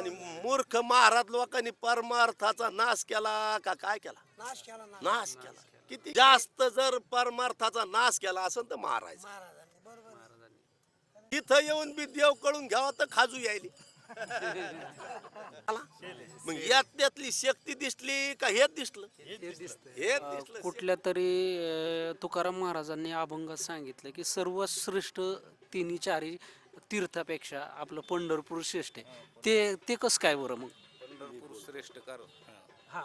आणि मूर्ख महाराज लोकांनी परमार्थाचा नाश केला का काय केला? नाश केला नाश केला. किती जास्त जर परमार्थाचा नाश केला असेल तर महाराज महाराजांनी. बरोबर आहे. इथं येऊन बी देव कळून घ्यावा तर खाजू यायली. मग यातली शक्ती दिसली का हे दिसलं? हे दिसलं. कुठल्या तरी तुकाराम महाराजांनी अभंगात सांगितलं की सर्वश्रेष्ठ तिन्ही चारी तीर्थापेक्षा आपलं पंढरपूर श्रेष्ठ आहे. ते कसं काय बरं मग? पंढरपूर श्रेष्ठ कारण हा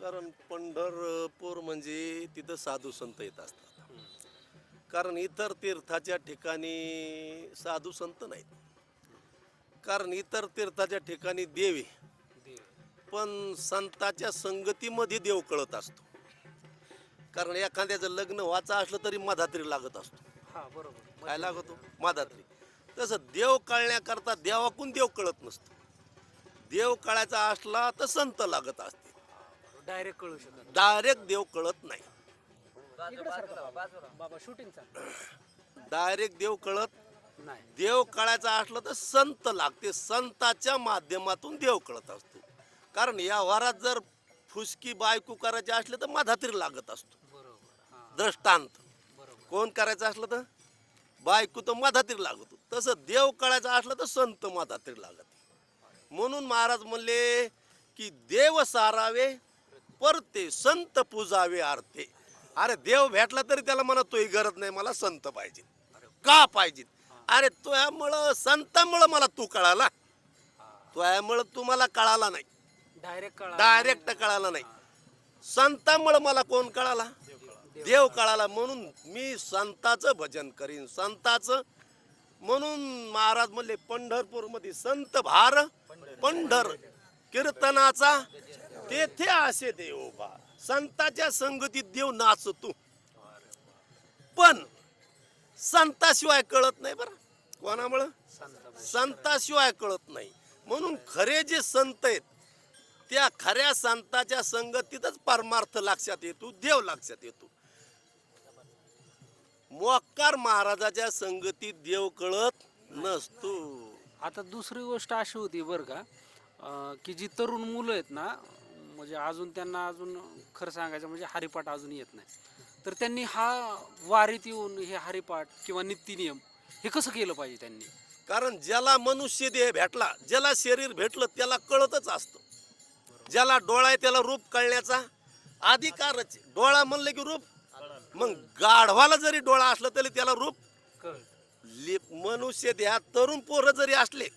कारण पंढरपूर म्हणजे तिथं साधू संत येत असतात. कारण इतर तीर्थाच्या ठिकाणी साधू संत नाहीत. कारण इतर तीर्थाच्या ठिकाणी देव आहे, पण संताच्या संगतीमध्ये देव कळत असतो. कारण एखाद्याचं लग्न व्हायचं असलं तरी मधात्री लागत असतो. हा बरोबर. काय लागतो? मधात्री. तसं देव कळण्याकरता देवाकून देव कळत नसतो. देव कळायचा असला तर संत लागत असते. डायरेक्ट कळू शकत डायरेक्ट देव कळत नाही. बाबा शूटिंगचा डायरेक्ट देव कळत नाही. देव कळायचा असलं तर संत लागते. संताच्या माध्यमातून देव कळत असतो. कारण या वरात जर फुसकी बायको करायची असली तर मधात्री लागत असतो. बरोबर. हा दृष्टांत. बरोबर. कोण करायचं असलं तर बायको तर मधात्री लागतो. तसं देव कळायचं असलं तर संत मधात्री लागत. म्हणून महाराज म्हणले की देव सारावे परते संत पूजावे आरते. अरे देव भेटला तरी त्याला म्हणा तोही गरज नाही, मला संत पाहिजे. का पाहिजे? अरे तुझ्यामुळं संतामुळं मला तू कळाला, तुझ्यामुळं तू मला कळाला नाही. डायरेक्ट कळाला नाही. संतामुळं मला कोण कळाला? देव कळाला. म्हणून मी संताचं भजन करीन, संताचं. म्हणून महाराज म्हणले पंढरपूर मध्ये संत भार पंढर कीर्तनाचा तेथे असे देव बा. संताच्या संगतीत देव नाचतो, पण संताशिवाय कळत नाही. बरं कोणामुळं? संताशिवाय कळत नाही. म्हणून खरे जे संत आहेत त्या खऱ्या संताच्या संगतीतच परमार्थ लक्षात येतो, देव लक्षात येतो. मोक्कार महाराजाच्या संगतीत देव कळत नसतो. आता दुसरी गोष्ट अशी होती बरं का, की जी तरुण मुलं आहेत ना, म्हणजे अजून त्यांना अजून खरं सांगायचं म्हणजे हरिपाठ अजून येत नाही, तर त्यांनी हा वारीत येऊन हे हरिपाठ किंवा नित्यनियम हे कसं केलं पाहिजे त्यांनी? कारण ज्याला मनुष्य देह भेटला, ज्याला शरीर भेटलं त्याला कळतच असतं. ज्याला डोळा आहे त्याला रूप कळण्याचा अधिकारच. डोळा म्हणलं की रूप. मग गाढवाला जरी डोळा असला तरी त्याला रूप. मनुष्य देहात तरुण पोरं जरी असले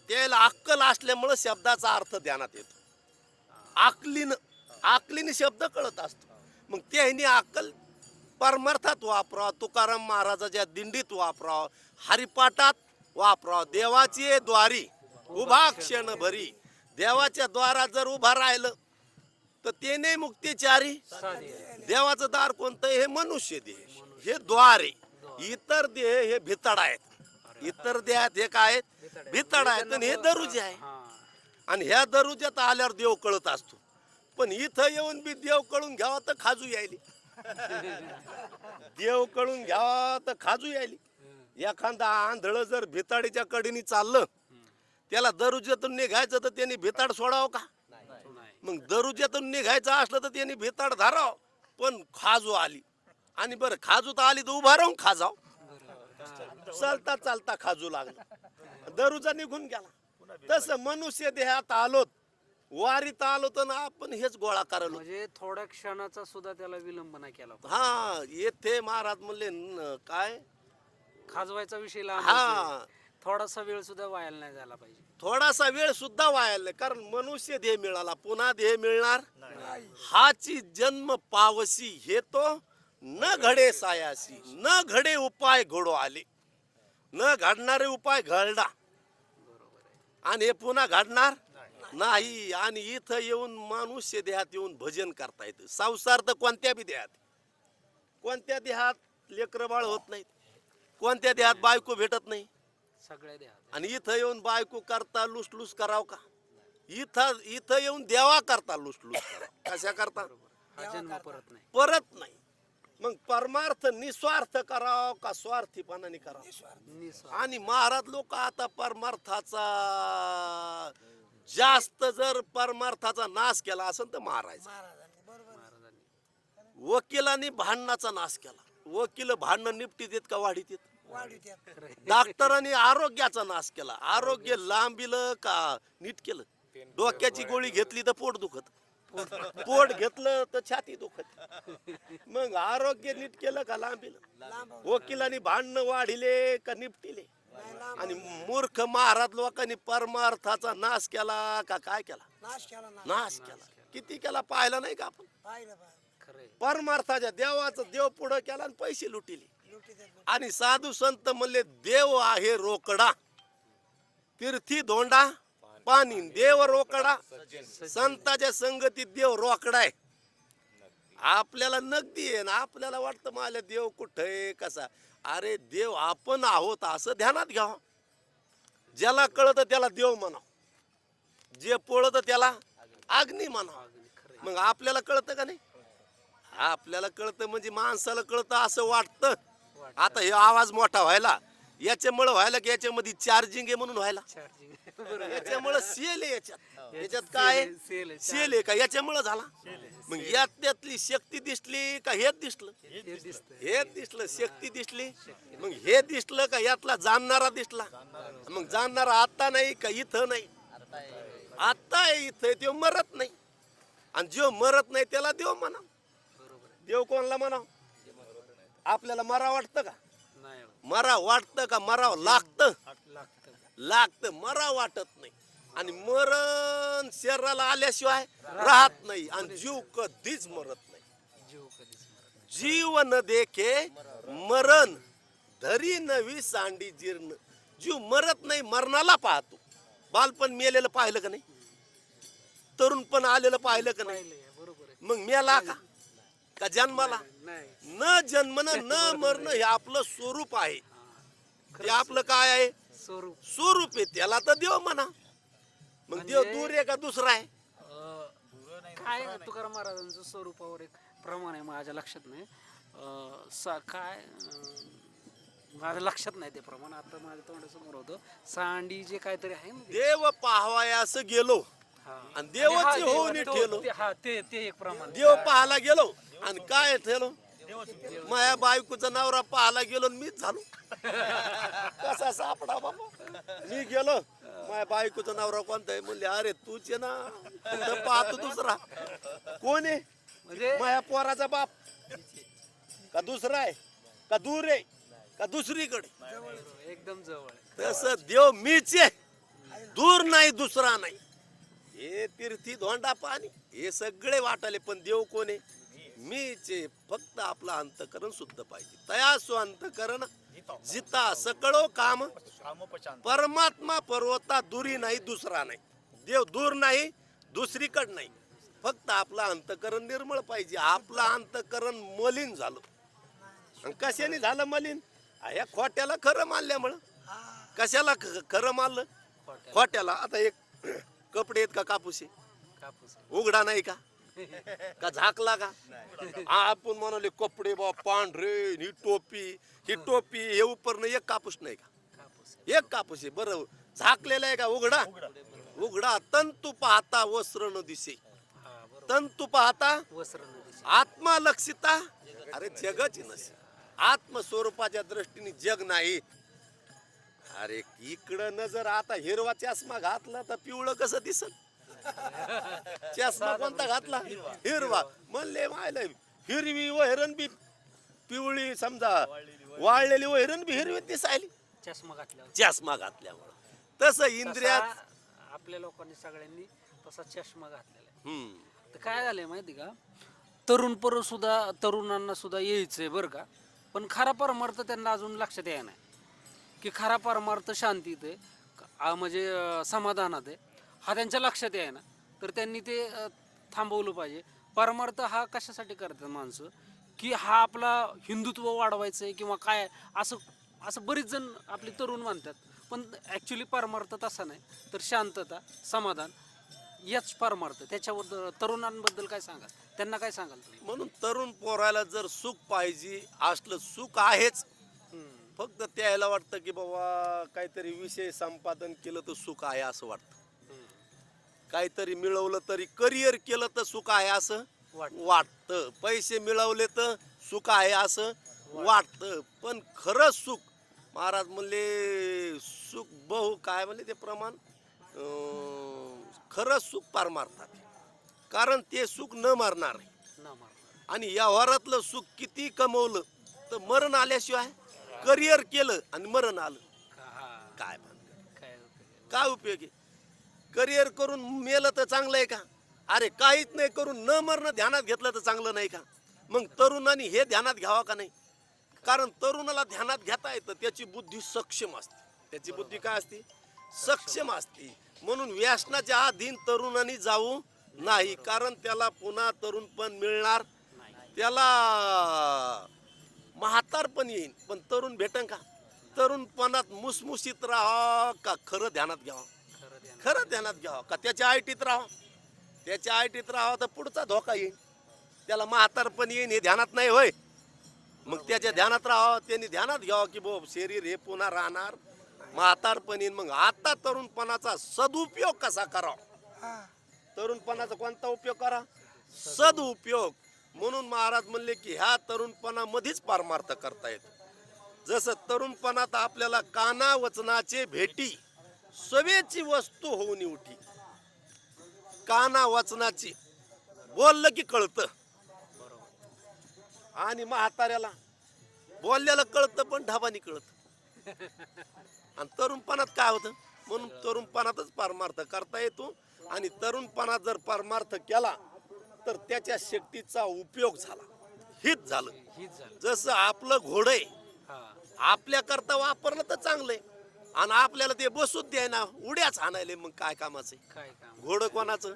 त्याला अक्कल असल्यामुळं शब्दाचा अर्थ ध्यानात येतो. आकलीने शब्द कळत असतो. मग त्यांनी अक्कल परमार्थात वापरावं, तुकाराम महाराजाच्या दिंडीत वापरावं, हरिपाठात वापरावं. देवाची द्वारी उभा क्षण भरी. देवाच्या द्वारात जर उभा राहिलं तर ते नाही मुक्तीचारी. देवाचं दार कोणतं? हे मनुष्य देह, हे द्वार आहे. इतर देह हे भितड आहेत. इतर देहात हे काय आहेत? भितड आहेत. आणि हे दरुजे आहे. आणि ह्या दरुज्यात आल्यावर देव कळत असतो. पण इथं येऊन बी देव कळून घ्यावा तर खाजू यायली. देव कळून घ्यावा तर खाजू यायली. एखादा आंधळ जर भिताडीच्या कडीने चाललं, त्याला दरुज्यातून निघायचं तर त्यांनी भिताड सोडावं का? मग दरुज्यातून निघायचं असलं तर त्यांनी भिताड धराव. पण खाजू आली आणि बरं खाजू तर आली तर उभा राहून खाजाव. चालता चालता खाजू लागला, दरुजा निघून गेला. तसं मनुष्य देहात आलोत, वारीत आलो तर ना आपण हेच गोळा करायलो. म्हणजे थोड्या क्षणाचा सुद्धा त्याला विलंब नाही केला पाहिजे. हा येथे महाराज म्हणले काय खाजवायचा विषय लांब हा होते. थोडासा वेळ सुद्धा वायाला नाही झाला पाहिजे. थोडासा वेळ सुद्धा वायाला नाही. कारण मनुष्य देह मिळाला, पुन्हा देह मिळणार हाची जन्म पावसी. हे तो न घडे सायासी, न घडे उपाय घडो आले. न घडणारे उपाय घडला आणि हे पुन्हा घडणार नाही. आणि इथं येऊन मनुष्य देहात येऊन भजन करता येतं. संसार तर कोणत्या बी देहात, कोणत्या देहात लेकरं बाळ होत नाहीत, कोणत्या देहात बायको भेटत नाही. सगळ्या द्या. आणि इथं येऊन बायको करता लुसलुस कराव का? इथं येऊन देवा करता लुसलुस करावं. कशा करता? हा जन्म परत नाही. परत नाही. मग परमार्थ निस्वार्थ करावं का स्वार्थीपणाने करावं? निस्वार्थ. आणि महाराज लोक आता परमार्थाचा जास्त जर परमार्थाचा नाश केला असेल तर मारायचा. महाराजांनी वकिलांनी भांडणाचा नाश केला. वकील भांडणं निपटी देत का वाढीत येत? खरंय. डॉक्टरांनी आरोग्याचा नाश केला. आरोग्य लांबिलं का नीट केलं? डोक्याची गोळी घेतली तर पोट दुखत, पोट घेतलं तर छाती दुखत. मग आरोग्य नीट केलं का लांबिलं? वकिलांनी भांडणं वाढिले का निपटिले? आणि मूर्ख महाराज लोकांनी परमार्थाचा नाश केला का काय केला? नाश केला. किती केला पाहिला नाही का आपण? खरंय. परमार्थाच्या देवाचं देव पुढं केला आणि पैसे लुटिले. आणि साधू संत म्हणले देव आहे रोकडा, तीर्थी धोंडा पाणी, देव रोकडा. संताच्या संगतीत देव रोकडा आहे. आपल्याला नगदी आहे ना, आपल्याला वाटतं मला देव कुठं आहे कसा. अरे देव आपण आहोत असं ध्यानात घ्यावं. ज्याला कळतं त्याला देव म्हणावं, जे पळतं त्याला अग्नी म्हणावं. मग आपल्याला कळतं का नाही? आपल्याला कळतं म्हणजे माणसाला कळतं असं वाटतं. आता हे आवाज मोठा व्हायला याच्यामुळे व्हायला की याच्यामध्ये चार्जिंग आहे म्हणून व्हायला. चार्जिंग. याच्यामुळे सेल आहे. याच्यात काय आहे? सेल आहे. सेल आहे का याच्यामुळे झाला. मग यातली शक्ती दिसली का हेच दिसलं? हे दिसतंय. हेच दिसलं. शक्ती दिसली. मग हे दिसलं का यातला जाणणारा दिसला. मग जाणणारा आता नाही का इथं नाही? आता आहे इथं. देव मरत नाही. आणि जो मरत नाही त्याला देव म्हणा. बरोबर आहे. देव कोणाला म्हणाव? आपल्याला मरा वाटतं का? नाही होत. मरा वाटतं का? मरावं लागतं. लागतं. लागतं. मरा वाटत नाही. आणि मरण शरीराला आल्याशिवाय राहत नाही. आणि जीव कधीच मरत नाही. जीव कधीच मरत नाही. जीव न देखे मरण, धरी नवी सांडी जीर्ण. जीव मरत नाही, मरणाला पाहतो. बालपण मेलेलं पाहिलं का नाही? तरुणपण आलेलं पाहिलं का नाही? पाहिलंय, बरोबर आहे. मग मेला का जन्माला? नाही. न जन्मनं न मरणं हे आपलं स्वरूप आहे. ते आपलं काय आहे? स्वरूप. स्वरूप आहे. त्याला तर देव म्हणा. मग देव दूर आहे का दुसरा आहे? काय तुकाराम महाराजांचं स्वरूपावर एक प्रमाण आहे, माझ्या लक्षात नाही. माझ्या लक्षात नाही ते प्रमाण. आता माझ्या तोंडासमोर होतं. सांडी जे काहीतरी आहे ना ते. देव पाहावयास गेलो हा. आणि देवाची आणि हा, होऊन देव- ठेवलो. ते- हा, ते एक प्रमाण. देव पाहायला गेलो आणि काय ठेवलो? माझ्या बायकोचा नवरा पाहायला गेलो आणि मीच झालो. कसा सापडा बाबा? मी गेलो, माझ्या बायकोचा नवरा कोणता आहे म्हणले, अरे तूच आहे ना. तर पाहतो दुसरा कोण आहे? म्हणजे माझ्या पोराचा बाप का दुसरा आहे का दूर आहे का दुसरीकडे? एकदम जवळ आहे. तसं देव मीच आहे, दूर नाही दुसरा नाही. हे तीर्थी धोंडा पाणी हे सगळे वाटाले, पण देव कोण आहे? मीच आहे. फक्त आपलं अंतकरण शुद्ध पाहिजे. तयासो अंतकरण जिता सकळो काम. परमात्मा पर्वता दुरी नाही, दुसरा नाही. देव दूर नाही, दुसरीकडे नाही. फक्त आपलं अंतकरण निर्मळ पाहिजे. आपलं अंतकरण मलिन झालं. आणि कशाने झालं मलिन? ह्या खोट्याला खरं मानल्यामुळं. कशाला खरं मानलं? खोट्याला. आता एक कपडे आहेत का कापूस आहे? कापूस आहे. उघडा नाही का? का झाकला का? आपण म्हणाले कपडे बा पांढरे, ही टोपी हे उपरनं एक कापूस नाही का? कापूस आहे. एक कापूस आहे. बरं झाकलेला आहे का? उघडा. उघडा. तंतू पाहता वस्त्र न दिसे. हा, बरोबर. तंतू पाहता वस्त्र नदीचे. आत्मा लक्षिता. अरे जगच नसे. आत्मस्वरूपाच्या दृष्टीने जग नाही. अरे इकडं नजर. आता हिरवा चष्मा घातला तर पिवळं कसं दिसल? चष्मा कोणता घातला? हिरवा. म्हणले मायला हिरवी वैरण बी पिवळी, समजा वाळलेली वैरण बी हिरवी दिसायली चष्मा घातल्यावर. चष्मा घातल्यामुळं. तसं इंद्रियात तसा आपल्या लोकांनी सगळ्यांनी तसा चष्मा घातलेला आहे. हम्म. तर काय झालंय माहिती का, तरुणांना सुद्धा यायचंय बरं का, पण खरा परमार्थ त्यांना अजून लक्षात यायला नाही की खरा परमार्थ शांतीत आहे, म्हणजे समाधानात आहे, हा त्यांच्या लक्षात यायना. तर त्यांनी ते थांबवलं पाहिजे. परमार्थ हा कशासाठी करतात माणसं, की हा आपला हिंदुत्व वाढवायचं आहे किंवा काय, असं बरीच जण आपले तरुण मानतात. पण ॲक्च्युली परमार्थ तसा नाही, तर शांतता, समाधान याच परमार्थ. त्याच्याबद्दल तरुणांबद्दल काय सांगा? त्यांना काय सांगाल तुम्ही? म्हणून तरुण पोराला जर सुख पाहिजे असलं सुख आहेच, फक्त त्याला वाटतं की बाबा काहीतरी विषय संपादन केलं तर सुख आहे असं वाटतं, काहीतरी मिळवलं तरी करिअर केलं तर सुख आहे असं वाटतं, पैसे मिळवले तर सुख आहे असं वाटतं. पण खरं सुख महाराज म्हणले सुख बहु काय म्हणले ते प्रमाण, खरं सुख पारमार्थात, कारण ते सुख न मारणार आहे. ना मारणार. आणि व्यवहारातलं सुख किती कमवलं तर मरण आल्याशिवाय, करिअर केलं आणि मरण आलं काय काय काय उपयोग आहे? करिअर करून मेलं तर चांगलं आहे का? अरे काहीच नाही करून न मरणं ध्यानात घेतलं तर चांगलं नाही का? मग तरुणांनी हे ध्यानात घ्यावं का नाही? कारण तरुणाला ध्यानात घेता येतं, त्याची बुद्धी सक्षम असते, त्याची बुद्धी काय असते? सक्षम असते. म्हणून व्यसनाच्या अधीन तरुणांनी जाऊ नाही, कारण त्याला पुन्हा तरुणपण मिळणार, त्याला म्हातारपण येईल पण तरुण भेटन का? तरुणपणात मुसमुसीत राहा का खरं ध्यानात घ्यावं? खरं ध्यानात घ्यावं का त्याच्या आयटीत राहावं? त्याच्या आयटीत राहावं तर पुढचा धोका येईल, त्याला म्हातारपण येईन हे ध्यानात नाही होय. मग त्याच्या ध्यानात राहावं, त्यांनी ध्यानात घ्यावं की बो शरीर हे पुन्हा राहणार, म्हातारपण येईन. मग आता तरुणपणाचा सदुपयोग कसा करावा? तरुणपणाचा कोणता उपयोग करा? सदुपयोग. म्हणून महाराज म्हणले की ह्या तरुणपणामध्येच पारमार्थ करता येतो. जसं तरुणपणात आपल्याला काना वचनाचे भेटी सवेची वस्तू होऊन उठी, काना वचनाची बोललं की कळतं, आणि म्हाताऱ्याला बोलल्याला कळतं पण ढाबानी कळतं. आणि तरुणपणात काय होतं? म्हणून तरुणपणातच पारमार्थ करता येतो. आणि तरुणपणात जर पारमार्थ केला तर त्याच्या शक्तीचा उपयोग झाला, हित झालं. हीच झालं. जसं आपलं घोडं आहे, हा आपल्या करता वापरलं तर चांगलंय, आणि आपल्याला ते बसूच द्याय ना, उड्याच आणायले, मग काय कामाचं? काय काम. घोडं कोणाचं?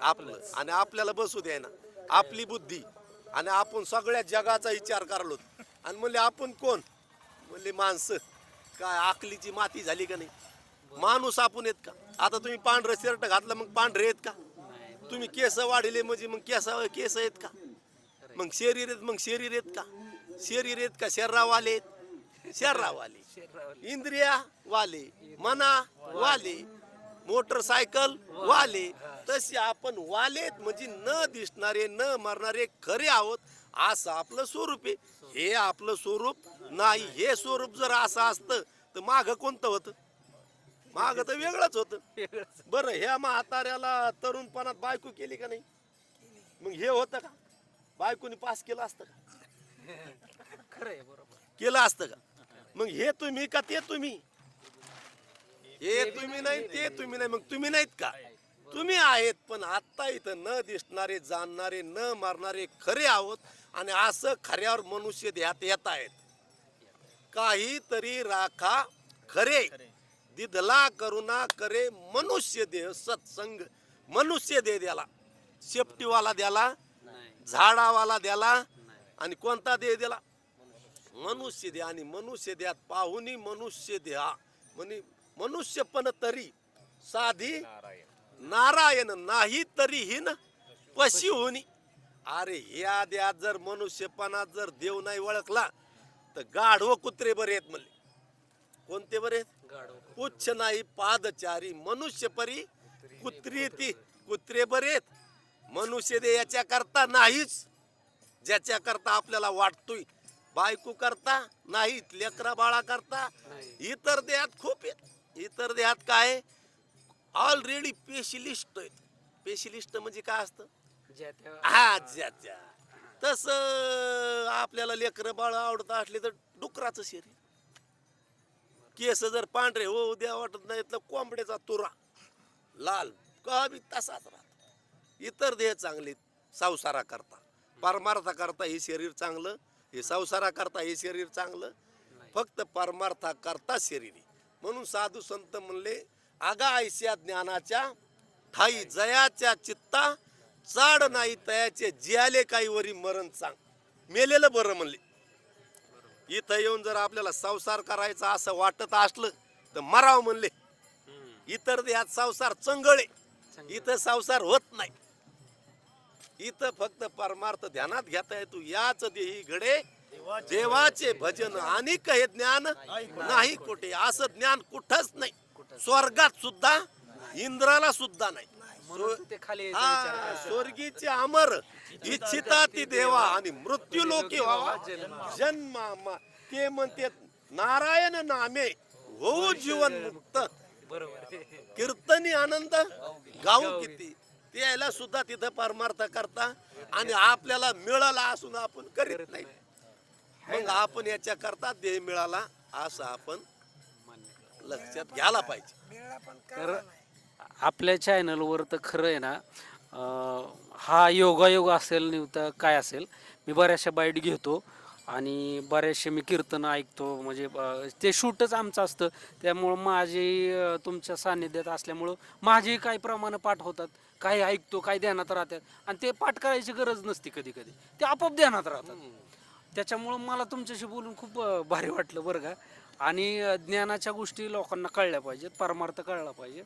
आपलं. आणि आपल्याला बसू द्याय ना, आपली बुद्धी. आणि आपण सगळ्या जगाचा विचार करलो आणि म्हणले आपण कोण? म्हणले माणसं. काय आकलीची माती झाली का नाही? माणूस आपण आहेत का? आता तुम्ही पांढरं शर्ट घातलं मग पांढरे आहेत का? तुम्ही केस वाढले म्हणजे मग केस आहेत का? मग शरीर आहेत, मग शरीर आहेत का? शरीर आहेत का शरीरावाले आहेत? शरीरावाले. इंद्रिया वाले, मना वाले, मोटरसायकल वाले. तसे आपण वालेत म्हणजे न दिसणारे, न मरणारे खरे आहोत, असं आपलं स्वरूप आहे. हे आपलं स्वरूप नाही. हे स्वरूप जर असं असतं तर माग कोणतं होतं? माग तर वेगळंच होतं. बरं, ह्या म्हाताऱ्याला तरुणपणात बायको केली का नाही? मग हे होतं का? बायकोनी पास केलं असतं का? खरं आहे, बरोबर. केलं असतं का? मग हे तुम्ही का ते तुम्ही? हे तुम्ही नाही, ते तुम्ही नाही. मग तुम्ही नाहीत का? तुम्ही आहेत. पण आता इथं न दिसणारे, जाणणारे, न मारणारे खरे आहोत. आणि असं खऱ्यावर मनुष्य देहात येत आहेत. काहीतरी राखा खरे, दिदला करुणा करे मनुष्य देह सत्संग. मनुष्य देह द्याला, शेपटीवाला द्याला, नाही झाडावाला द्याला, नाही. आणि कोणता देह दिला? मनुष्य देह. आणि मनुष्य देहात पाहुनी मनुष्य देहा म्हणे मनुष्यपण तरी साधी नारायण नाही तरी ही न पशी होणी. अरे ह्या देहात जर मनुष्यपणात जर देव नाही ओळखला तर गाढव कुत्रे बरे आहेत म्हणले. कोणते बरे आहेत? गाढव. पुच्छ नाही पादचारी मनुष्य परी कुत्री ती. कुत्रे बरे आहेत. मनुष्य दे याच्या करता नाहीच, ज्याच्या करता आपल्याला वाटतोय. बायको करता नाही, लेकरा बाळा करता नाही. इतर देहात खूप आहेत. इतर देहात काय ऑलरेडी स्पेशलिस्ट आहेत. स्पेशलिस्ट म्हणजे काय असतं? ज्या त्या हा ज्या तसं आपल्याला लेकर बाळ आवडत असले तर डुकराचं शरीर. केस जर पांढरे हो द्या वाटत नाही तर कोंबड्याचा तुरा लाल का बी तसाच राहत. इतर देह चांगले संसारा करता, परमार्था करता हे शरीर चांगलं, हे संसारा करता हे शरीर चांगलं. फक्त परमार्था करता शरीर. म्हणून साधू संत म्हणले आगा ऐस्या ज्ञानाच्या ठाई जयाच्या चित्ता चाड नाही तयाचे जियाले काही वरी मरण सांग. मेलेलं बरं म्हणले. इथं येऊन जर आपल्याला संसार करायचा असं वाटत असलं तर मराव म्हणले. इतर देहात संसार चंगळे, इथं संसार होत नाही. इथं फक्त परमार्थ ध्यानात घेता येतो, याच देही घडे देवाचे भजन आणि हे ज्ञान नाही कुठे. असं ज्ञान कुठंच नाही, स्वर्गात सुद्धा, इंद्राला सुद्धा नाही. म्हणून ते खाली यायचा हा, विचार करतात. स्वर्गीचे अमर इच्छिता ती देवा आणि मृत्यू लोकी व्हावा जन्म. ते म्हणते नारायण नामे होऊ जीवन मुक्त, बरोबर कीर्तनी आनंद गाऊ किती. त्याला सुद्धा तिथं परमार्थ करता आणि आपल्याला मिळाला असून आपण करीत नाही. मग आपण याच्या करता देह मिळाला असं आपण लक्षात घ्यायला पाहिजे. तर आपल्या चॅनलवर तर खरं आहे ना, हा योगायोग असेल निवता काय असेल, मी बऱ्याचशा बाईट घेतो आणि बरेचसे मी कीर्तन ऐकतो. म्हणजे ते शूटच आमचं असतं, त्यामुळं माझे तुमच्या सान्निध्यात असल्यामुळं माझेही काही प्रमाणे पाठ होतात, काही ऐकतो, काही ध्यानात राहतात आणि ते पाठ करायची गरज नसते, कधी कधी ते आपोआप ध्यानात राहतात. त्याच्यामुळं मला तुमच्याशी बोलून खूप भारी वाटलं बरं का. आणि ज्ञानाच्या गोष्टी लोकांना कळल्या पाहिजेत, परमार्थ कळला पाहिजे.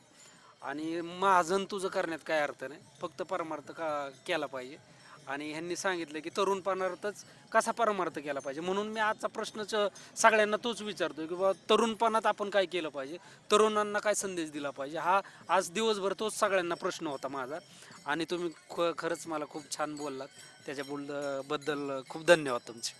आणि माझं आणि तुझं करण्यात काय अर्थ नाही, फक्त परमार्थ केला पाहिजे. आणि ह्यांनी सांगितलं की तरुणपणातच कसा परमार्थ केला पाहिजे, म्हणून मी आजचा प्रश्नच सगळ्यांना तोच विचारतोय की बाबा तरुणपणात आपण काय केलं पाहिजे, तरुणांना काय संदेश दिला पाहिजे. हा आज दिवसभर तोच सगळ्यांना प्रश्न होता माझा. आणि तुम्ही खरंच मला खूप छान बोललात, त्याच्या बद्दल खूप धन्यवाद तुमचे.